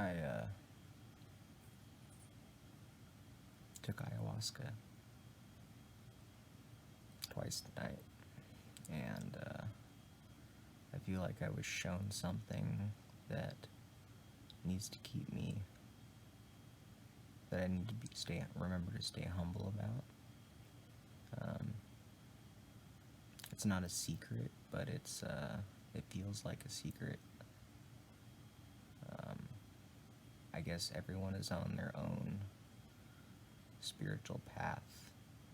I took ayahuasca twice tonight, and I feel like I was shown something that needs to keep me, that I need to remember to stay humble about. It's not a secret, but it feels like a secret. I guess everyone is on their own spiritual path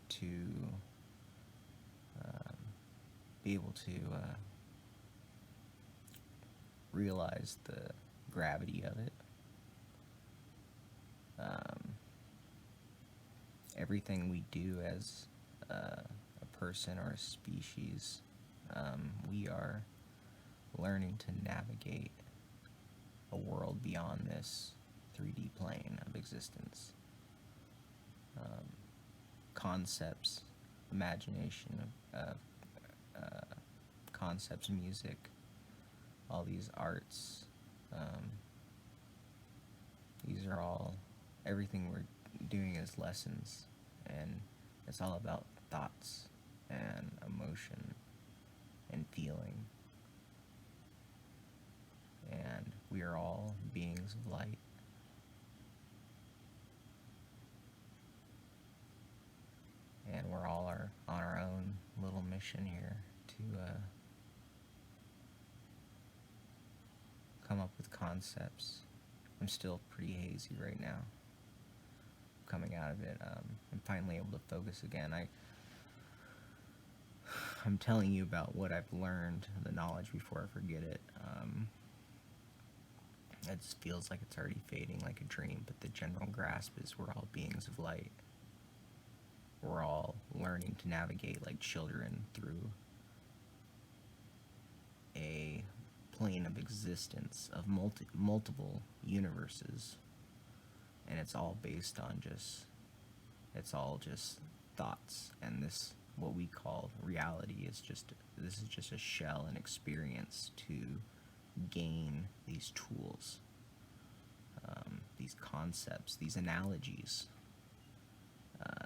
to be able to realize the gravity of it. Everything we do as a person or a species, we are learning to navigate a world beyond this 3D plane of existence. Concepts, imagination of concepts, music, all these arts, these are all, everything we're doing is lessons, and it's all about thoughts and emotion and feeling. And we are all beings of light. And we're all on our own little mission here to come up with concepts. I'm still pretty hazy right now. Coming out of it, I'm finally able to focus again. I'm telling you about what I've learned, the knowledge, before I forget it. It just feels like it's already fading like a dream, but the general grasp is we're all beings of light. We're all learning to navigate like children through a plane of existence of multiple universes, and it's all based on it's all just thoughts, and this, what we call reality, is this is just a shell and experience to gain these tools, these concepts, these analogies.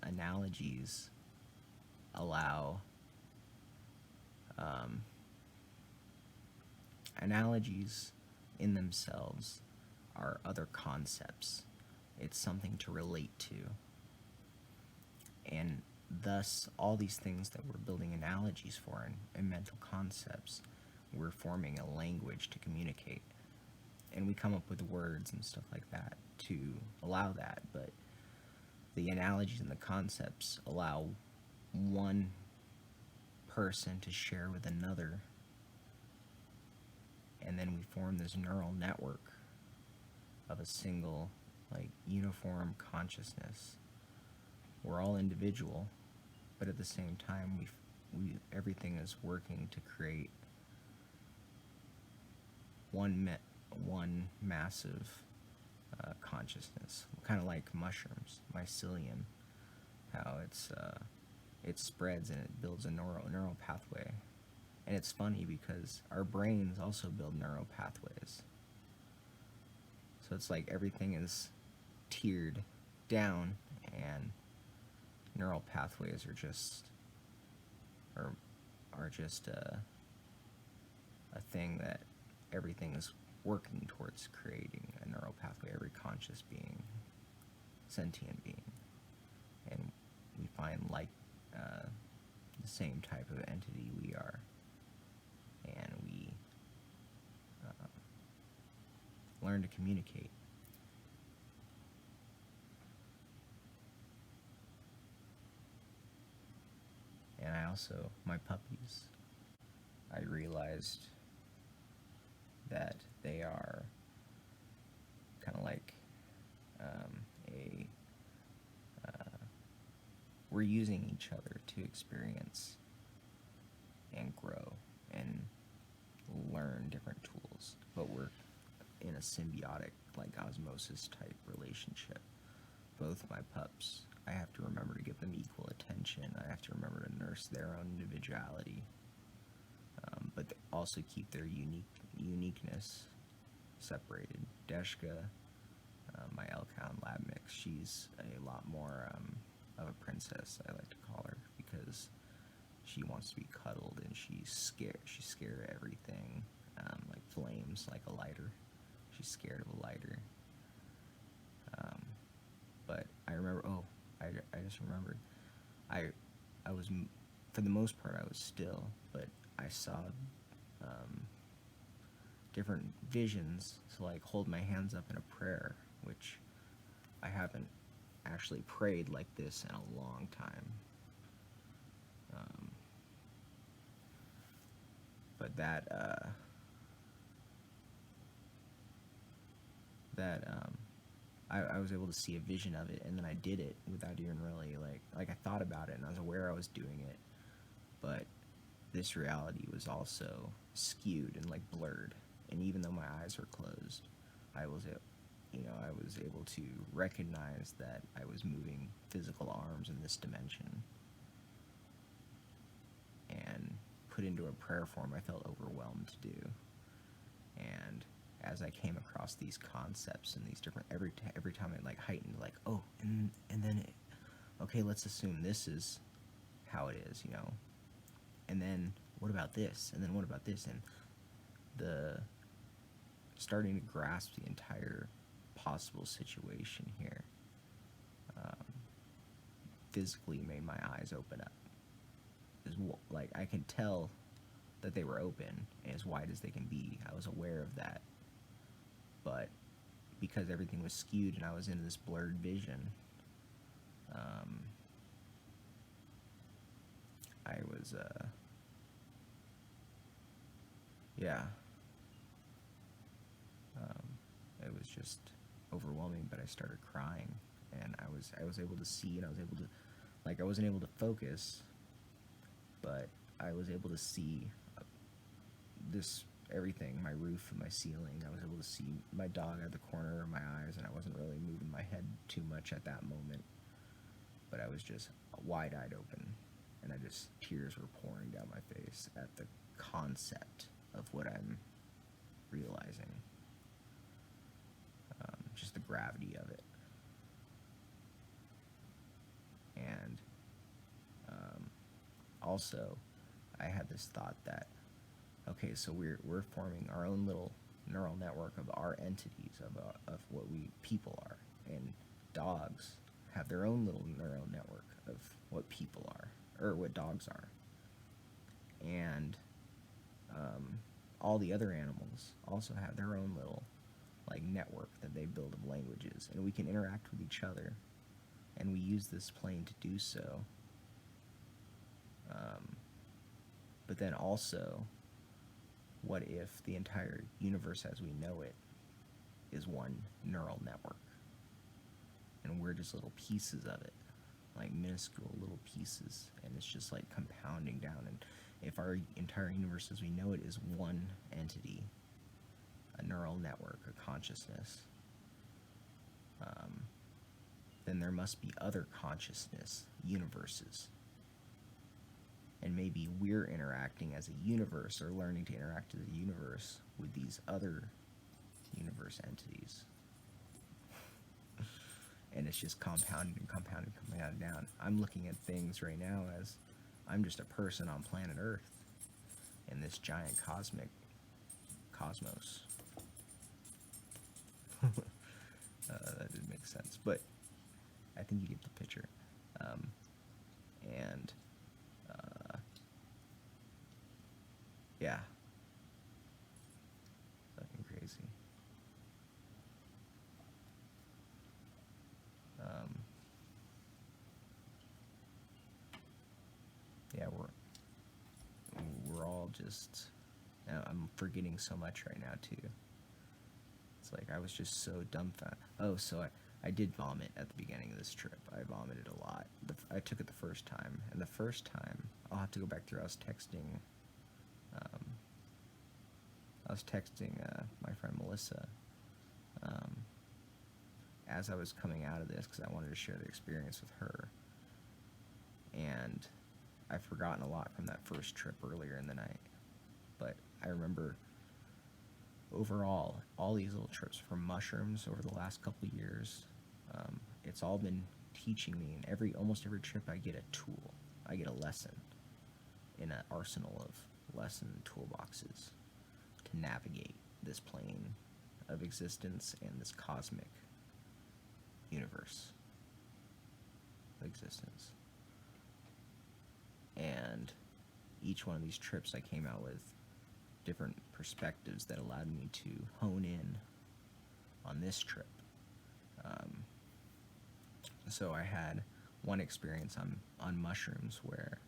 Analogies allow analogies in themselves are other concepts. It's something to relate to. And thus, all these things that we're building analogies for and mental concepts, we're forming a language to communicate. And we come up with words and stuff like that to allow that, but the analogies and the concepts allow one person to share with another, and then we form this neural network of a single, like, uniform consciousness. We're all individual, but at the same time, everything is working to create one massive consciousness, kind of like mushrooms, mycelium, how it spreads and it builds a neural pathway. And it's funny because our brains also build neural pathways. So it's like everything is tiered down, and neural pathways are just a thing that everything is working towards creating a neural pathway, every conscious being, sentient being. And we find like the same type of entity we are. And we learn to communicate. And I also, my puppies, I realized that they are kind of like we're using each other to experience and grow and learn different tools, but we're in a symbiotic, like, osmosis type relationship. Both my pups, I have to remember to give them equal attention. I have to remember to nurse their own individuality, but also keep their uniqueness separated. Deshka my Elcon lab mix. She's a lot more of a princess, I like to call her, because she wants to be cuddled and she's scared. She's scared of everything, like flames, like a lighter. She's scared of a lighter. But I remember. Oh, I just remembered. I was, for the most part, I was still, but I saw different visions to like hold my hands up in a prayer, which I haven't actually prayed like this in a long time. But I was able to see a vision of it, and then I did it without even really like I thought about it, and I was aware I was doing it, but this reality was also skewed and like blurred, and even though my eyes were closed, I was able to recognize that I was moving physical arms in this dimension, and put into a prayer form I felt overwhelmed to do. And as I came across these concepts and these different, every time it like heightened, like, oh, and then okay, let's assume this is how it is, and then what about this, and then what about this, and the starting to grasp the entire possible situation here physically made my eyes open up. Like, I can tell that they were open as wide as they can be. I was aware of that, but because everything was skewed and I was in this blurred vision, I was yeah, it was just overwhelming. But I started crying, and I was able to see, and I was able to, like, I wasn't able to focus, but I was able to see this everything, my roof and my ceiling. I was able to see my dog at the corner of my eyes, and I wasn't really moving my head too much at that moment, but I was just wide-eyed open, and tears were pouring down my face at the concept of what I'm realizing, just the gravity of it. And also, I had this thought that, okay, so we're forming our own little neural network of our entities, of what we people are, and dogs have their own little neural network of what people are, or what dogs are, and all the other animals also have their own little like network that they build of languages, and we can interact with each other, and we use this plane to do so. But then also, what if the entire universe as we know it is one neural network, and we're just little pieces of it, like minuscule little pieces, and it's just like compounding down? And if our entire universe as we know it is one entity, a neural network, a consciousness, then there must be other consciousness universes. And maybe we're interacting as a universe, or learning to interact as a universe with these other universe entities. And it's just compounding and compounding, compounding down. I'm looking at things right now as I'm just a person on planet Earth in this giant cosmic cosmos. That didn't make sense, but I think you get the picture. And yeah, fucking crazy. Yeah, we're all just. I'm forgetting so much right now too. It's like I was just so dumbfounded. Oh, so I did vomit at the beginning of this trip. I vomited a lot. I took it the first time, and the first time, I'll have to go back through. I was texting my friend Melissa as I was coming out of this, because I wanted to share the experience with her. And I've forgotten a lot from that first trip earlier in the night, but I remember overall, all these little trips from mushrooms over the last couple of years, it's all been teaching me. And almost every trip, I get a tool, I get a lesson in an arsenal of lesson toolboxes to navigate this plane of existence and this cosmic universe of existence. And each one of these trips, I came out with different perspectives that allowed me to hone in on this trip. So I had one experience on mushrooms where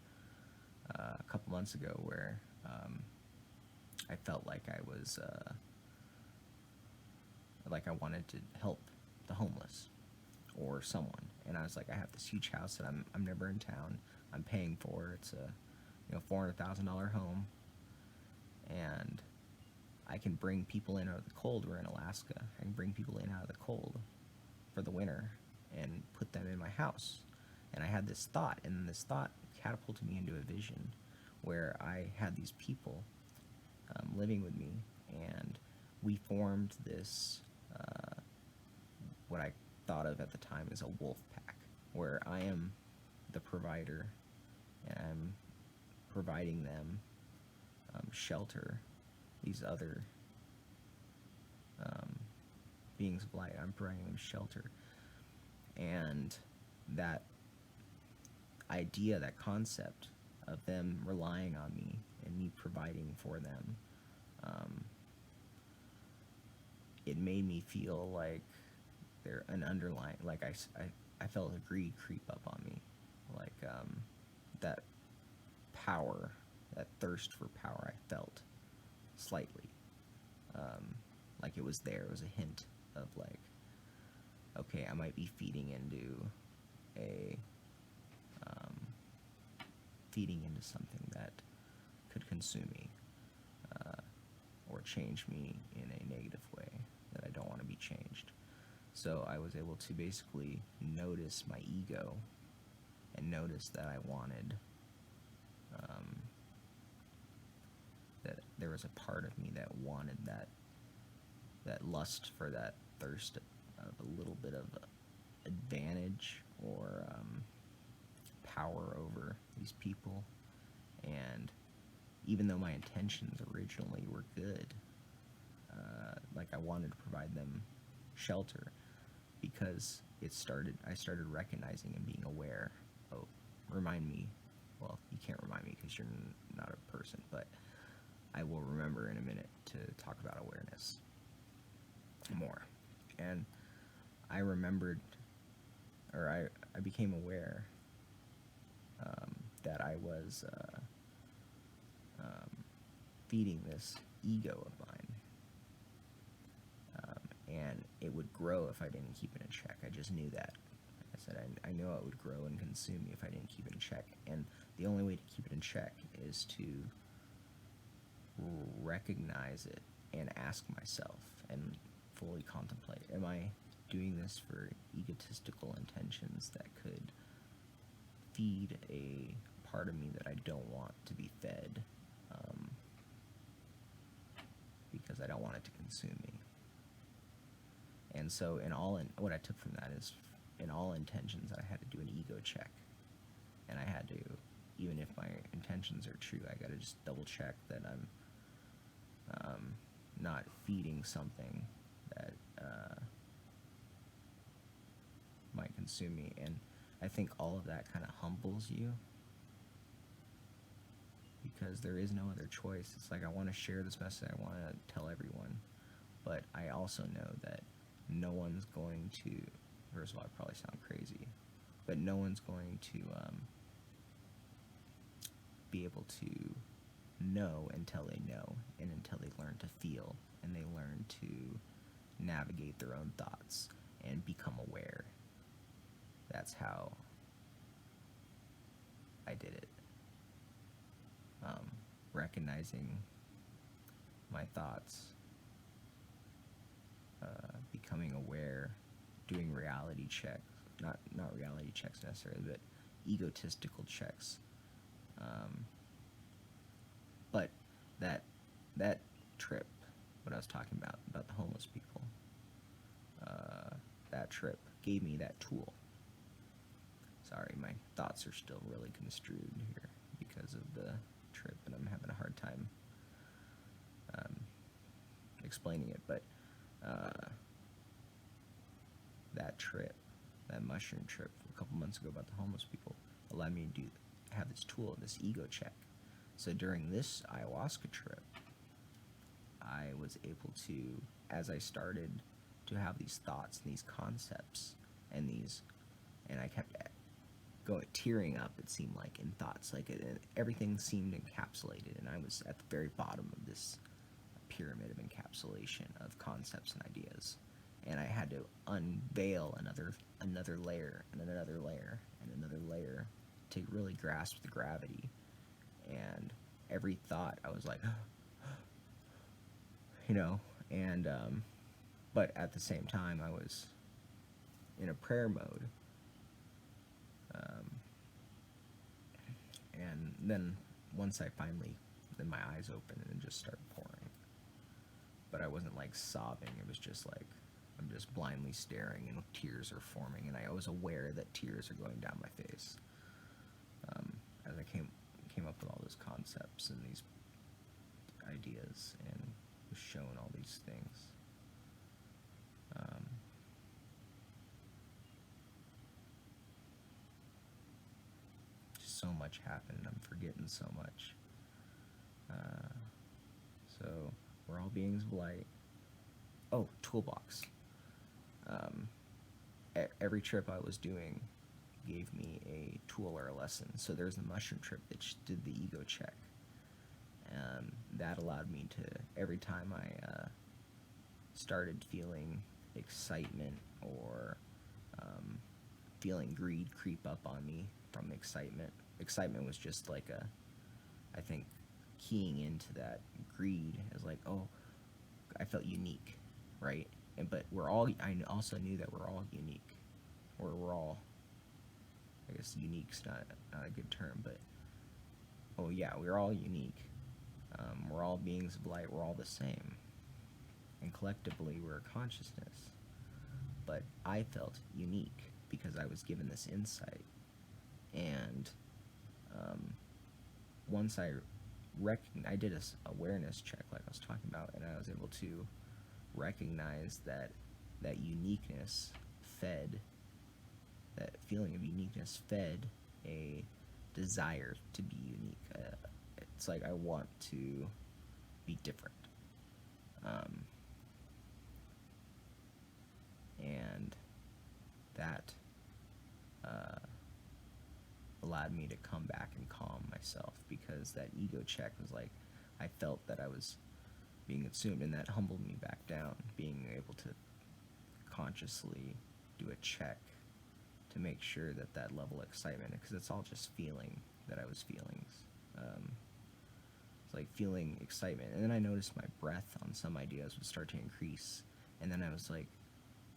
a couple months ago where I felt like I was like I wanted to help the homeless or someone, and I was like, I have this huge house that I'm never in town. I'm paying for. It's a $400,000 home, and I can bring people in out of the cold. We're in Alaska. I can bring people in out of the cold for the winter and put them in my house. And I had this thought, and this thought catapulted me into a vision where I had these people living with me, and we formed this, what I thought of at the time as a wolf pack, where I am the provider, and I'm providing them shelter. These other beings of light, I'm providing them shelter. And that idea, that concept of them relying on me and me providing for them, it made me feel like they're an underlying, like I felt a greed creep up on me, like that power, that thirst for power I felt slightly, like it was there. It was a hint of like, okay, I might be feeding into something that could consume me, or change me in a negative way that I don't want to be changed. So I was able to basically notice my ego and notice that I wanted, that there was a part of me that wanted that lust for that thirst of a little bit of advantage or power over these people. And even though my intentions originally were good, like I wanted to provide them shelter, because I started recognizing and being aware. Oh, remind me. Well, you can't remind me because you're not a person, but I will remember in a minute to talk about awareness more. And I remembered, or I became aware that I was feeding this ego of mine, and it would grow if I didn't keep it in check. I just knew that. I said I knew it would grow and consume me if I didn't keep it in check. And the only way to keep it in check is to recognize it and ask myself and fully contemplate, am I doing this for egotistical intentions that could feed a part of me that I don't want to be fed, because I don't want it to consume me? And so what I took from that is, in all intentions, I had to do an ego check. And I had to, even if my intentions are true, I gotta just double check that I'm not feeding something that might consume me. And I think all of that kind of humbles you, because there is no other choice. It's like, I want to share this message, I want to tell everyone, but I also know that no one's going to, first of all, I probably sound crazy, but no one's going to be able to know until they know, and until they learn to feel, and they learn to navigate their own thoughts and become aware. That's how I did it. Recognizing my thoughts, becoming aware, doing reality checks, not reality checks necessarily, but egotistical checks. But that trip, what I was talking about the homeless people. That trip gave me that tool. Sorry, my thoughts are still really construed here because of the trip, and I'm having a hard time explaining it. But that trip, that mushroom trip a couple months ago about the homeless people, allowed me to have this tool, this ego check. So during this ayahuasca trip, I was able to, as I started to have these thoughts and these concepts and I kept tearing up, it seemed like, in thoughts, like everything seemed encapsulated, and I was at the very bottom of this pyramid of encapsulation of concepts and ideas, and I had to unveil another layer and another layer and another layer to really grasp the gravity. And every thought I was like and but at the same time I was in a prayer mode, and then once then my eyes opened and it just started pouring, but I wasn't like sobbing. It was just like I'm just blindly staring and tears are forming, and I was aware that tears are going down my face as I came up with all those concepts and these ideas and was shown all these things. Just so much happened. I'm forgetting so much. So we're all beings of light. Oh, toolbox. Every trip I was doing gave me a tool or a lesson. So there's the mushroom trip that did the ego check. That allowed me to, every time I started feeling excitement or feeling greed creep up on me from excitement. Excitement was just like I think keying into that greed as like, oh, I felt unique, right? But I also knew that we're all unique. Or we're all, I guess unique's not a good term, but, oh yeah, we're all unique. We're all beings of light, we're all the same. And collectively, we're a consciousness. But I felt unique because I was given this insight. And once I did this awareness check like I was talking about, and I was able to recognize that uniqueness fed, that feeling of uniqueness fed a desire to be unique. It's like I want to be different. And that allowed me to come back and calm myself, because that ego check was like, I felt that I was being consumed, and that humbled me back down, being able to consciously do a check to make sure that level of excitement, because it's all just feeling that I was feeling. It's like feeling excitement, and then I noticed my breath on some ideas would start to increase, and then I was like,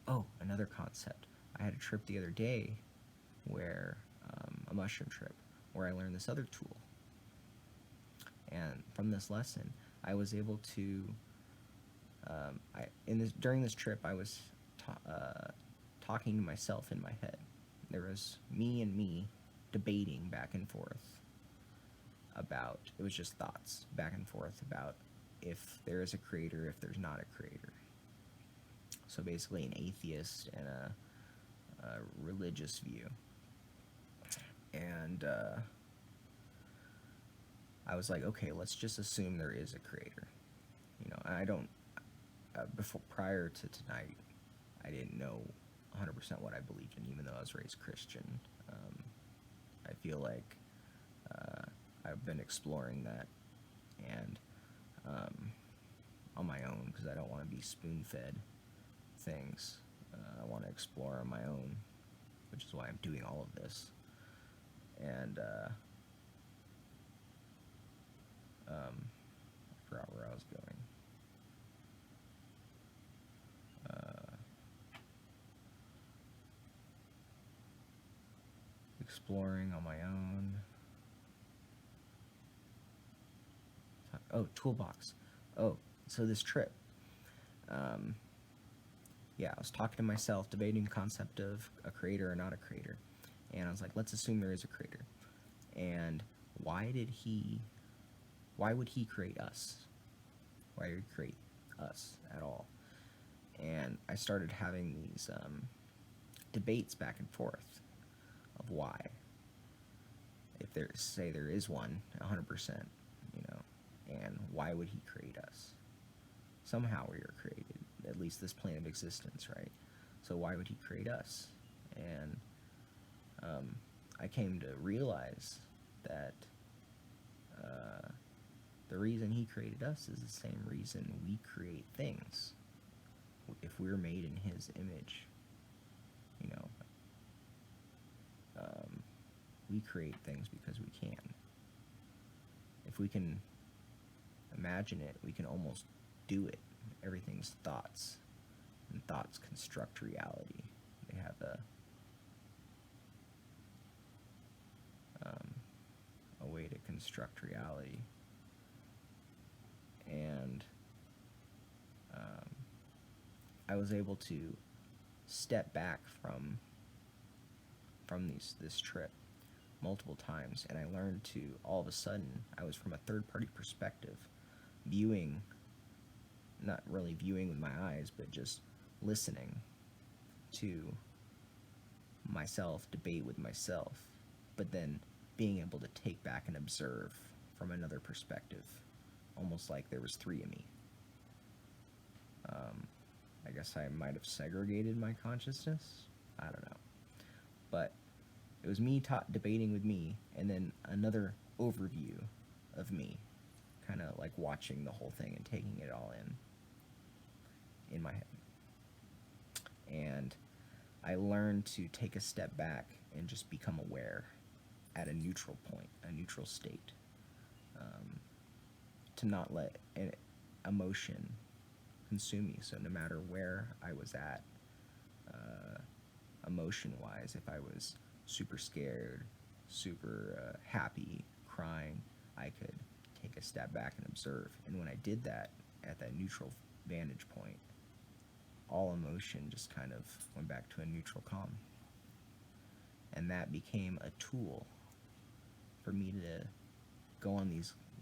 oh, another concept. I had a trip the other day where a mushroom trip where I learned this other tool, and from this lesson I was able to during this trip I was talking to myself in my head. There was me and me debating back and forth about, it was just thoughts back and forth about if there is a creator, if there's not a creator. So basically an atheist and a religious view. And I was like, okay, let's just assume there is a creator. I don't, prior to tonight, I didn't know 100% what I believed in, even though I was raised Christian. I feel like I've been exploring that, and on my own, because I don't want to be spoon-fed things. I want to explore on my own, which is why I'm doing all of this. And I forgot where I was going. Exploring on my own. Oh, toolbox. Oh, so this trip. yeah, I was talking to myself, debating the concept of a creator or not a creator. And I was like, let's assume there is a creator. And why would he create us? Why would he create us at all? And I started having these debates back and forth of why. If there is one, 100%, and why would he create us? Somehow we are created, at least this plane of existence, right? So why would he create us? And I came to realize that the reason he created us is the same reason we create things. If we're made in his image, we create things because we can. If we can imagine it, we can almost do it. Everything's thoughts, and thoughts construct reality. They have a way to construct reality. And I was able to step back from this trip multiple times, and I learned to, all of a sudden, I was from a third-party perspective, viewing, not really viewing with my eyes, but just listening to myself debate with myself, but then being able to take back and observe from another perspective, almost like there was three of me. I guess I might have segregated my consciousness. I don't know. But it was me debating with me, and then another overview of me, kind of like watching the whole thing and taking it all in my head. And I learned to take a step back and just become aware at a neutral point, a neutral state, to not let an emotion consume me. So no matter where I was at, emotion-wise, if I was super scared, super happy, crying, I could take a step back and observe. And when I did that at that neutral vantage point, all emotion just kind of went back to a neutral calm. And that became a tool for me to go on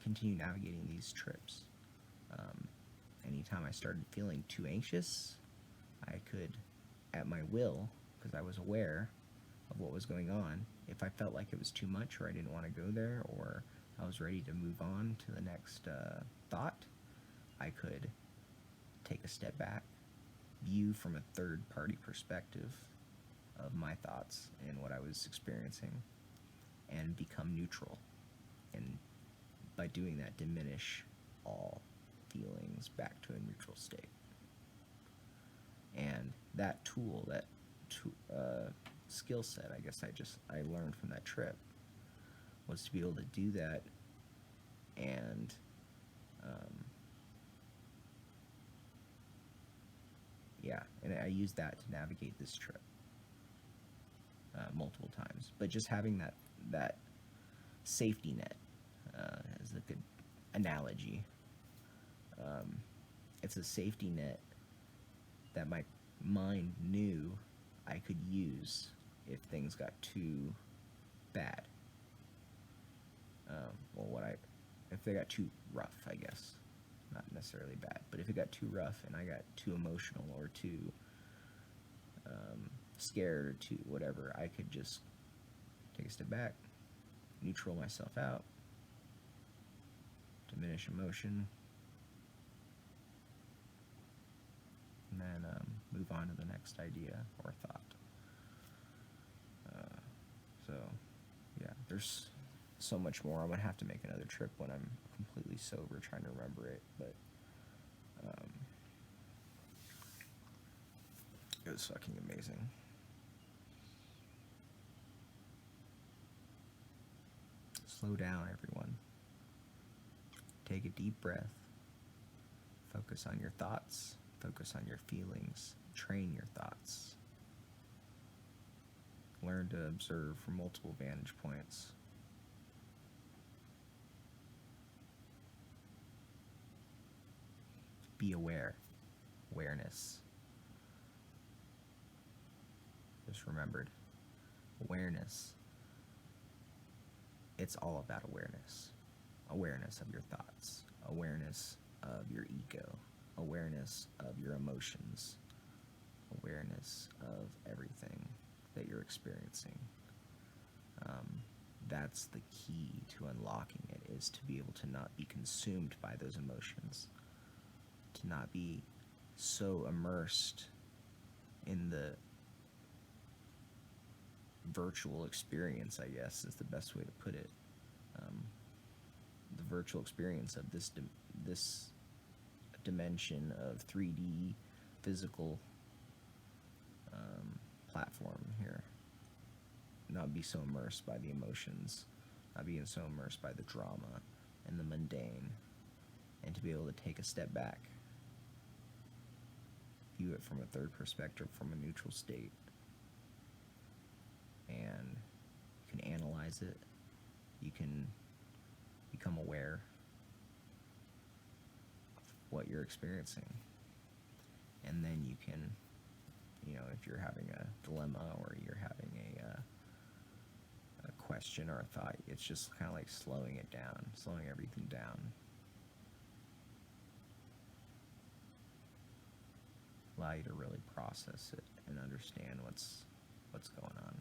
continue navigating these trips. Anytime I started feeling too anxious, I could, at my will, because I was aware of what was going on, if I felt like it was too much or I didn't want to go there or I was ready to move on to the next thought, I could take a step back, view from a third-party perspective of my thoughts and what I was experiencing, and become neutral. And by doing that, diminish all feelings back to a neutral state. And that tool, that skill set, I guess I learned from that trip, was to be able to do that and and I used that to navigate this trip multiple times. But just having that safety net is a good analogy. It's a safety net that my mind knew I could use if things got too bad. If they got too rough, I guess. Not necessarily bad, but if it got too rough and I got too emotional or too scared or too whatever, I could just take a step back, neutral myself out, diminish emotion, and then move on to the next idea or thought. There's so much more. I'm going to have to make another trip when I'm completely sober, trying to remember it, but it was fucking amazing. Slow down, everyone. Take a deep breath. Focus on your thoughts. Focus on your feelings. Train your thoughts. Learn to observe from multiple vantage points. Be aware. awareness. Just remembered, awareness. It's all about awareness. Awareness of your thoughts, awareness of your ego, awareness of your emotions, awareness of everything that you're experiencing. That's the key to unlocking it, is to be able to not be consumed by those emotions, to not be so immersed in the virtual experience, I guess is the best way to put it. The virtual experience of this dimension of 3D physical platform here. Not be so immersed by the emotions, not being so immersed by the drama and the mundane, and to be able to take a step back, view it from a third perspective, from a neutral state, and you can analyze it, you can become aware of what you're experiencing, and then you can, if you're having a dilemma or you're having a question or a thought, it's just kind of like slowing it down, slowing everything down. Allow you to really process it and understand what's going on.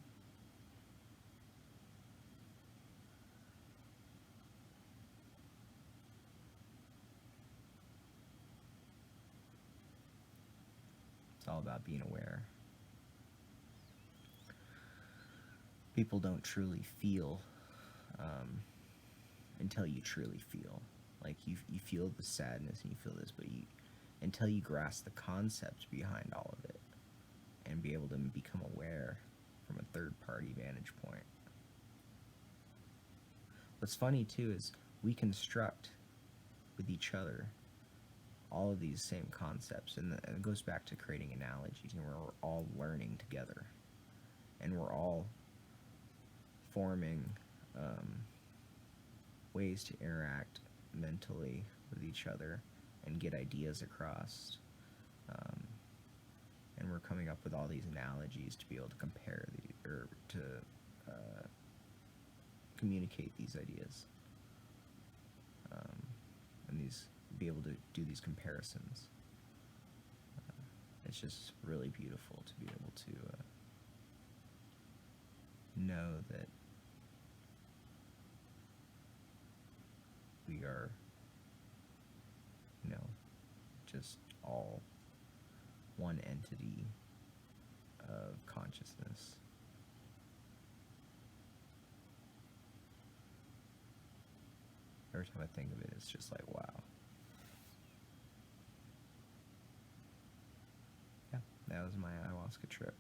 It's all about being aware. People don't truly feel until you truly feel. Like you feel the sadness and you feel this, but until you grasp the concept behind all of it and be able to become aware from a third-party vantage point. What's funny too is we construct with each other all of these same concepts, and it goes back to creating analogies, and we're all learning together, and we're all forming ways to interact mentally with each other and get ideas across, and we're coming up with all these analogies to be able to compare or to communicate these ideas, and be able to do these comparisons. It's just really beautiful to be able to know that we are, just all one entity of consciousness. Every time I think of it, it's just like, wow. Yeah, that was my ayahuasca trip.